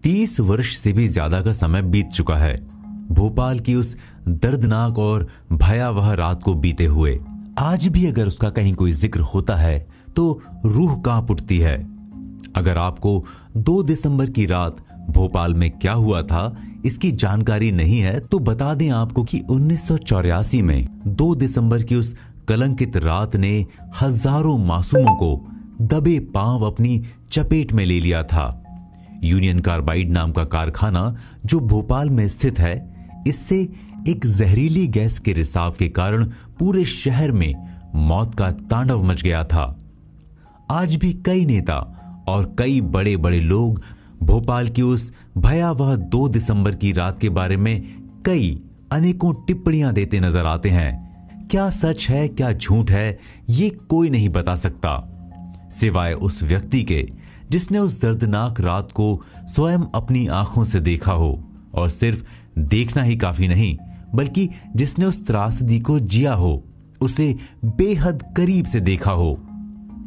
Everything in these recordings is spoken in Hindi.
30 वर्ष से भी ज्यादा का समय बीत चुका है भोपाल की उस दर्दनाक और भयावह रात को बीते हुए। आज भी अगर उसका कहीं कोई जिक्र होता है तो रूह कांप उठती है। अगर आपको 2 दिसंबर की रात भोपाल में क्या हुआ था इसकी जानकारी नहीं है तो बता दें आपको कि 1984 में 2 दिसंबर की उस कलंकित रात ने हजारों मासूमों को दबे पांव अपनी चपेट में ले लिया था। यूनियन कार्बाइड नाम का कारखाना जो भोपाल में स्थित है, इससे एक जहरीली गैस के रिसाव के कारण पूरे शहर में मौत का तांडव मच गया था। आज भी कई नेता और कई बड़े बड़े लोग भोपाल की उस भयावह 2 दिसंबर की रात के बारे में कई अनेकों टिप्पणियां देते नजर आते हैं। क्या सच है क्या झूठ है ये कोई नहीं बता सकता सिवाय उस व्यक्ति के जिसने उस दर्दनाक रात को स्वयं अपनी आंखों से देखा हो, और सिर्फ देखना ही काफी नहीं बल्कि जिसने उस त्रासदी को जिया हो, उसे बेहद करीब से देखा हो।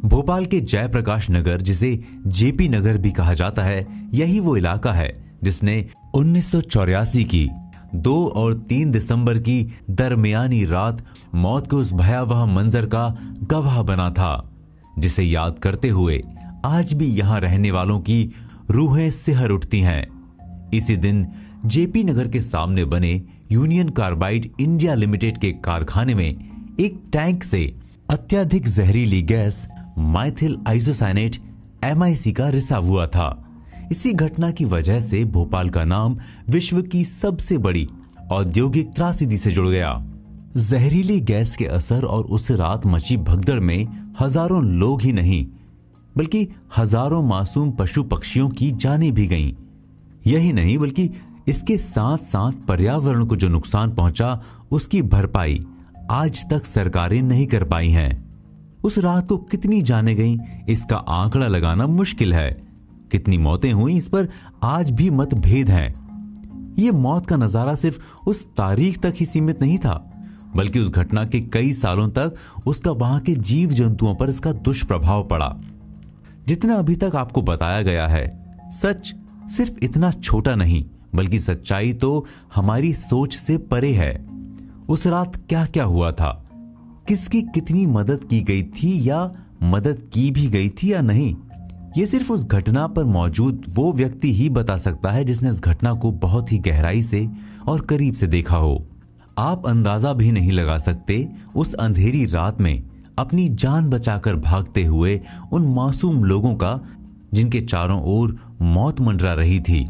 भोपाल के जयप्रकाश नगर, जिसे जेपी नगर भी कहा जाता है, यही वो इलाका है जिसने 1984 की 2 और 3 दिसंबर की दरमियानी रात मौत के उस भयावह मंजर का गवाह बना था, जिसे याद करते हुए आज भी यहां रहने वालों की रूहें सिहर उठती हैं। इसी दिन जेपी नगर के सामने बने यूनियन कार्बाइड इंडिया लिमिटेड के कारखाने में एक टैंक से अत्यधिक जहरीली गैस माइथिल आइसोसाइनेट MIC का रिसाव हुआ था। इसी घटना की वजह से भोपाल का नाम विश्व की सबसे बड़ी औद्योगिक त्रासदी से जुड़ गया। जहरीली गैस के असर और उस रात मची भगदड़ में हजारों लोग ही नहीं बल्कि हजारों मासूम पशु पक्षियों की जानें भी गईं। यही नहीं बल्कि इसके साथ साथ पर्यावरण को जो नुकसान पहुंचा उसकी भरपाई आज तक सरकारें नहीं कर पाई हैं। उस रात को कितनी जानें गईं इसका आंकड़ा लगाना मुश्किल है। कितनी मौतें हुई इस पर आज भी मतभेद हैं। ये मौत का नजारा सिर्फ उस तारीख तक ही सीमित नहीं था बल्कि उस घटना के कई सालों तक उसका वहां के जीव जंतुओं पर इसका दुष्प्रभाव पड़ा। जितना अभी तक आपको बताया गया है, सच सिर्फ इतना छोटा नहीं बल्कि सच्चाई तो हमारी सोच से परे है। उस रात क्या क्या हुआ था, किसकी कितनी मदद की गई थी या मदद की भी गई थी या नहीं, ये सिर्फ उस घटना पर मौजूद वो व्यक्ति ही बता सकता है जिसने इस घटना को बहुत ही गहराई से और करीब से देखा हो। आप अंदाजा भी नहीं लगा सकते उस अंधेरी रात में अपनी जान बचाकर भागते हुए उन मासूम लोगों का जिनके चारों ओर मौत मंडरा रही थी।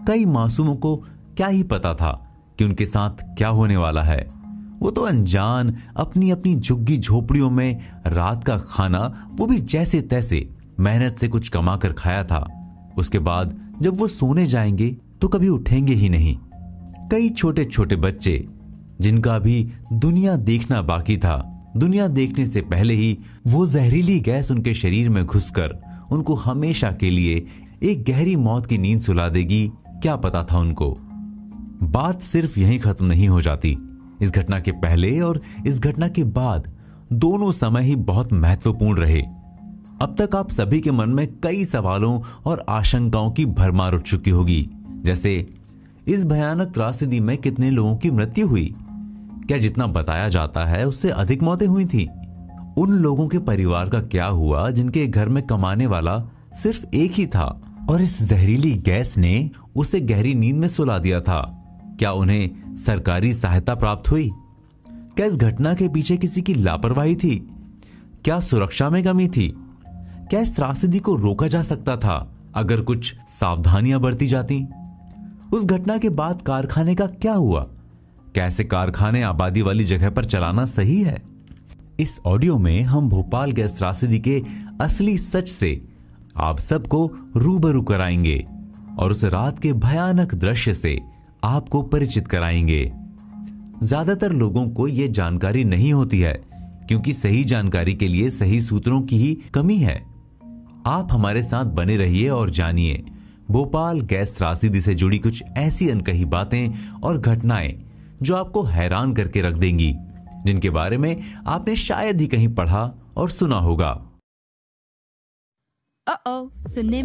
कई मासूमों को क्या ही पता था कि उनके साथ क्या होने वाला है। वो तो अनजान अपनी अपनी झुग्गी झोपड़ियों में रात का खाना वो भी जैसे तैसे मेहनत से कुछ कमा कर खाया था। उसके बाद जब वो सोने जाएंगे तो कभी उठेंगे ही नहीं। कई छोटे छोटे बच्चे जिनका भी दुनिया देखना बाकी था, दुनिया देखने से पहले ही वो जहरीली गैस उनके शरीर में घुसकर उनको हमेशा के लिए एक गहरी मौत की नींद सुला देगी, क्या पता था उनको। बात सिर्फ यहीं खत्म नहीं हो जाती। इस घटना के पहले और इस घटना के बाद दोनों समय ही बहुत महत्वपूर्ण रहे। अब तक आप सभी के मन में कई सवालों और आशंकाओं की भरमार उठ चुकी होगी, जैसे इस भयानक त्रासदी में कितने लोगों की मृत्यु हुई? क्या जितना बताया जाता है उससे अधिक मौतें हुई थी? उन लोगों के परिवार का क्या हुआ जिनके घर में कमाने वाला सिर्फ एक ही था और इस जहरीली गैस ने उसे गहरी नींद में सुला दिया था? क्या उन्हें सरकारी सहायता प्राप्त हुई? क्या इस घटना के पीछे किसी की लापरवाही थी? क्या सुरक्षा में कमी थी? क्या इस त्रासदी को रोका जा सकता था अगर कुछ सावधानियां बरती जाती? उस घटना के बाद कारखाने का क्या हुआ? कैसे कारखाने आबादी वाली जगह पर चलाना सही है? इस ऑडियो में हम भोपाल गैस त्रासदी के असली सच से आप सबको रूबरू कराएंगे और उस रात के भयानक दृश्य से आपको परिचित कराएंगे। ज्यादातर लोगों को यह जानकारी नहीं होती है क्योंकि सही जानकारी के लिए सही सूत्रों की ही कमी है। आप हमारे साथ बने रहिए और जानिए भोपाल गैस त्रासदी से जुड़ी कुछ ऐसी अनकही बातें और घटनाएं जो आपको हैरान करके रख देंगी, जिनके बारे में आपने शायद ही कहीं पढ़ा और सुना होगा। सुनने